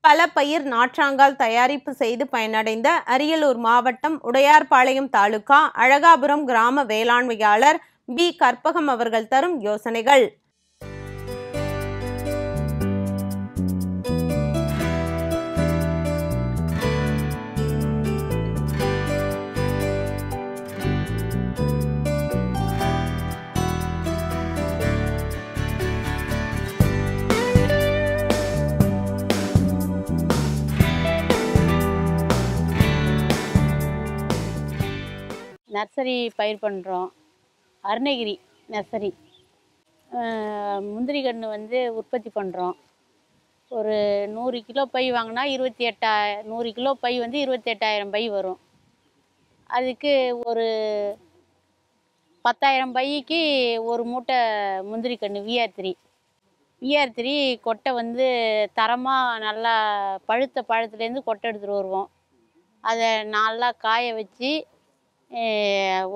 பல பயிர் நாற்றாங்கால் தயாரிப்பு செய்து பயனடைந்த அரியலூர் மாவட்டம் உடையார்பாளையம் தாலுகா அழகாபுரம் கிராம வேளாண்மையாளர் பி கற்பகம் அவர்கள் தரும் யோசனைகள். நர்சரி பயிர் பண்ணுறோம். அருணகிரி நர்சரி முந்திரி கன்று உற்பத்தி பண்ணுறோம். ஒரு 100 கிலோ பை வாங்கினா 100 கிலோ பை 28,000 பை வரும். அதுக்கு ஒரு 10,000 பைக்கு ஒரு மூட்டை முந்திரி கன்று விஆர்3 கொட்டை தரமாக நல்லா பழுத்த பழத்துலேருந்து கொட்டை எடுத்துகிட்டு வருவோம். அதை நல்லா காய வச்சு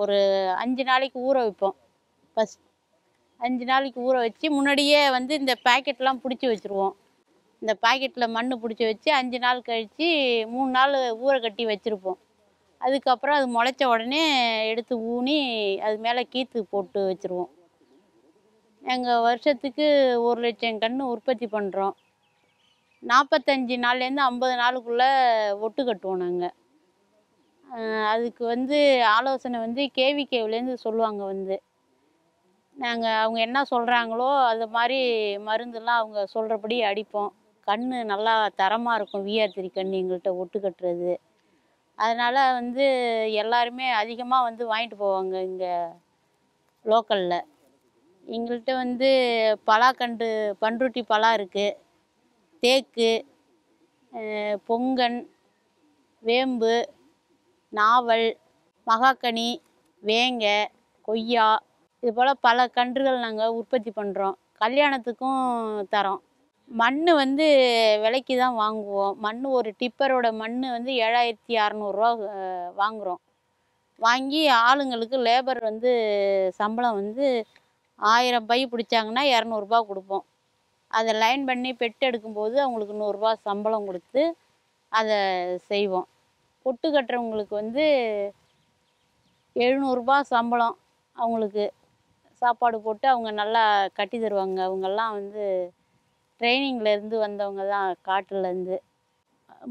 ஒரு 5 நாளைக்கு ஊற வைப்போம். ஃபஸ்ட் 5 நாளைக்கு ஊற வச்சு முன்னாடியே இந்த பேக்கெட்லாம் பிடிச்சி வச்சுருவோம். இந்த பேக்கெட்டில் மண் பிடிச்சி வச்சு 5 நாள் கழித்து 3 நாள் ஊற கட்டி வச்சுருப்போம். அதுக்கப்புறம் அது முளைச்ச உடனே எடுத்து ஊனி அது மேலே கீற்று போட்டு வச்சுருவோம். எங்கள் வருஷத்துக்கு 1 லட்சம் கன்று உற்பத்தி பண்ணுறோம். 45 நாள்லேருந்து 50 நாளுக்குள்ளே ஒட்டு கட்டுவோம். நாங்கள் அதுக்கு ஆலோசனை கேவிகேவிலேருந்து சொல்லுவாங்க. நாங்கள் அவங்க என்ன சொல்கிறாங்களோ அது மாதிரி மருந்துலாம் அவங்க சொல்கிறபடி அடிப்போம். கன்று நல்லா தரமாக இருக்கும். விஆர்3 கன்று எங்கள்கிட்ட ஒட்டு கட்டுறது. அதனால் எல்லாருமே அதிகமாக வாங்கிட்டு போவாங்க. இங்கே லோக்கலில் எங்கள்கிட்ட பலாக்கன்று பண்ருட்டி பலா இருக்குது. தேக்கு, பொங்கன், வேம்பு, நாவல், மகாக்கனி, வேங்க, கொய்யா இது போல் பல கன்றுகள் நாங்கள் உற்பத்தி பண்ணுறோம். கல்யாணத்துக்கும் தரோம். மண் விலைக்கு தான் வாங்குவோம். மண் ஒரு டிப்பரோட மண் 7,600 வாங்குகிறோம். வாங்கி ஆளுங்களுக்கு லேபர் சம்பளம் 1000 பை பிடிச்சாங்கன்னா 200 கொடுப்போம். அதை லைன் பண்ணி பெட்டு எடுக்கும்போது அவங்களுக்கு 100 சம்பளம் கொடுத்து அதை செய்வோம். பொட்டு கட்டுறவங்களுக்கு 700 சம்பளம். அவங்களுக்கு சாப்பாடு போட்டு அவங்க நல்லா கட்டி தருவாங்க. அவங்கெல்லாம் ட்ரைனிங்லேருந்து வந்தவங்க தான். காட்டுலேருந்து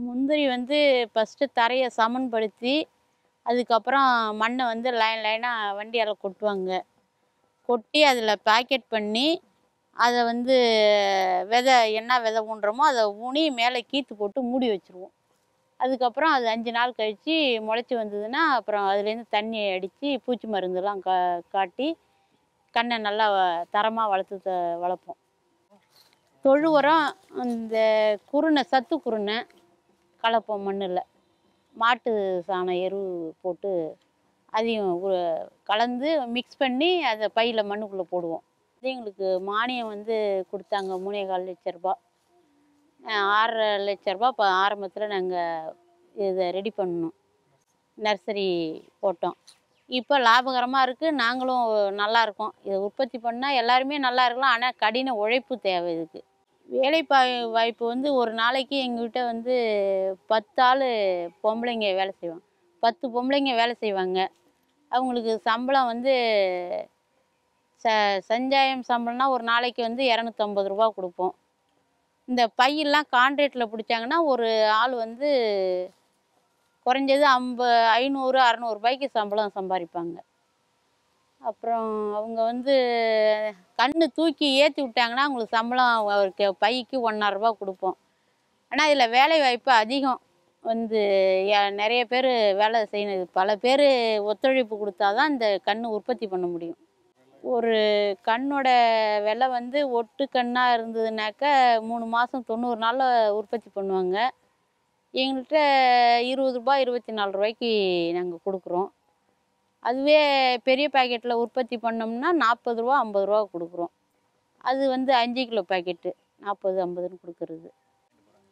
முந்திரி ஃபஸ்ட்டு தரையை சமன்படுத்தி அதுக்கப்புறம் மண்ணை லைனாக வண்டியால் கொட்டுவாங்க. கொட்டி அதில் பேக்கெட் பண்ணி அதை விதை என்ன விதை ஊன்றமோ அதை ஊனி மேலே கீற்று போட்டு மூடி வச்சுருவோம். அதுக்கப்புறம் அது 5 நாள் கழித்து முளைச்சி வந்ததுன்னா அப்புறம் அதுலேருந்து தண்ணி அடித்து பூச்சி மருந்துலாம் காட்டி கண்ணை நல்லா தரமாக வளர்ப்போம். தொழு உரம் இந்த சத்து குருணை கலப்போம். மண்ணில் மாட்டு சாண எரு போட்டு அதையும் கலந்து மிக்ஸ் பண்ணி அதை பையில் மண்ணுக்குள்ளே போடுவோம். எங்களுக்கு மானியம் கொடுத்தாங்க 3,4 லட்ச ரூபா. 6 லட்ச ரூபா இப்போ ஆரம்பத்தில் நாங்கள் இதை ரெடி பண்ணோம். நர்சரி போட்டோம். இப்போ லாபகரமாக இருக்குது. நாங்களும் நல்லா இருக்கோம். இதை உற்பத்தி பண்ணால் எல்லாருமே நல்லா இருக்கலாம். ஆனால் கடின உழைப்பு தேவை. இதுக்கு வேலை வாய்ப்பு ஒரு நாளைக்கு எங்கள்கிட்ட 10 ஆள் பொம்பளைங்க வேலை செய்வாங்க. 10 பொம்பளைங்க வேலை செய்வாங்க. அவங்களுக்கு சம்பளம் சஞ்சாயம் சம்பளம்னா ஒரு நாளைக்கு 250 கொடுப்போம். இந்த பையெல்லாம் கான்ட்ராக்டில் பிடிச்சாங்கன்னா ஒரு ஆள் குறைஞ்சது 500-600 சம்பளம் சம்பாதிப்பாங்க. அப்புறம் அவங்க கன்று தூக்கி ஏற்றி விட்டாங்கன்னா அவங்களுக்கு சம்பளம் பைக்கு 1,500 கொடுப்போம். ஆனால் இதில் வேலை வாய்ப்பு அதிகம். நிறைய பேர் வேலை செய்யணும். பல பேர் ஒத்துழைப்பு கொடுத்தா தான் இந்த கன்று உற்பத்தி பண்ண முடியும். ஒரு கண்ணோட விலை ஒட்டு கண்ணாக இருந்ததுனாக்கா 3 மாதம் 90 நாளில் உற்பத்தி பண்ணுவாங்க. எங்கள்கிட்ட 20 ரூபாய் 24 ரூபாய்க்கு நாங்கள் கொடுக்குறோம். அதுவே பெரிய பாக்கெட்டில் உற்பத்தி பண்ணோம்னா 40 ரூபா 50 ரூபா கொடுக்குறோம். அது 5 கிலோ பாக்கெட்டு 40-50ன்னு கொடுக்குறது.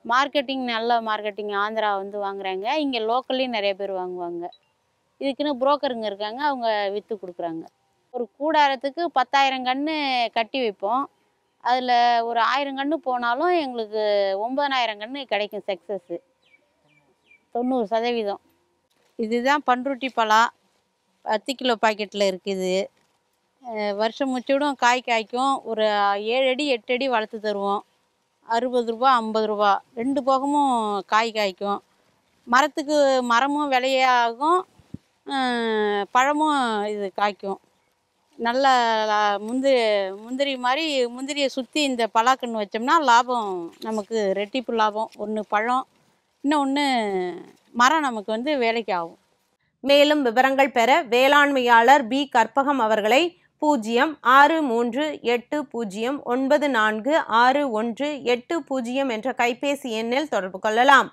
மார்க்கெட்டிங் நல்ல மார்க்கெட்டிங். ஆந்திரா வாங்குறாங்க. இங்கே லோக்கல்லையும் நிறைய பேர் வாங்குவாங்க. இதுக்குன்னு புரோக்கருங்க இருக்காங்க. அவங்க விற்று கொடுக்குறாங்க. ஒரு கூடாரத்துக்கு 10,000 கன்று கட்டி வைப்போம். அதில் ஒரு 1000 கன்று போனாலும் எங்களுக்கு 9000 கன்று கிடைக்கும் சக்ஸஸ்ஸு. 90%. இதுதான் பண்ருட்டி பலா. 10 கிலோ பாக்கெட்டில் இருக்குது. வருஷம் முச்சூடும் காய்க்கும். ஒரு 7 அடி 8 அடி வளர்த்து தருவோம். 60 ரூபா 50 ரூபா 2 போகமும் காய்க்கும். மரத்துக்கு மரமும் விலையாகும், பழமும் இது காய்க்கும். நல்ல முந்திரி மாதிரி முந்திரியை சுற்றி இந்த பலாக்கன்று வச்சோம்னா லாபம், நமக்கு ரெட்டிப்பு லாபம். ஒன்று பழம், இன்னொன்று மரம் நமக்கு வந்து வேலைக்கு ஆகும். மேலும் விவரங்கள் பெற வேளாண்மையாளர் பி கற்பகம் அவர்களை 06380946180 என்ற கைபேசி எண்ணில் தொடர்பு கொள்ளலாம்.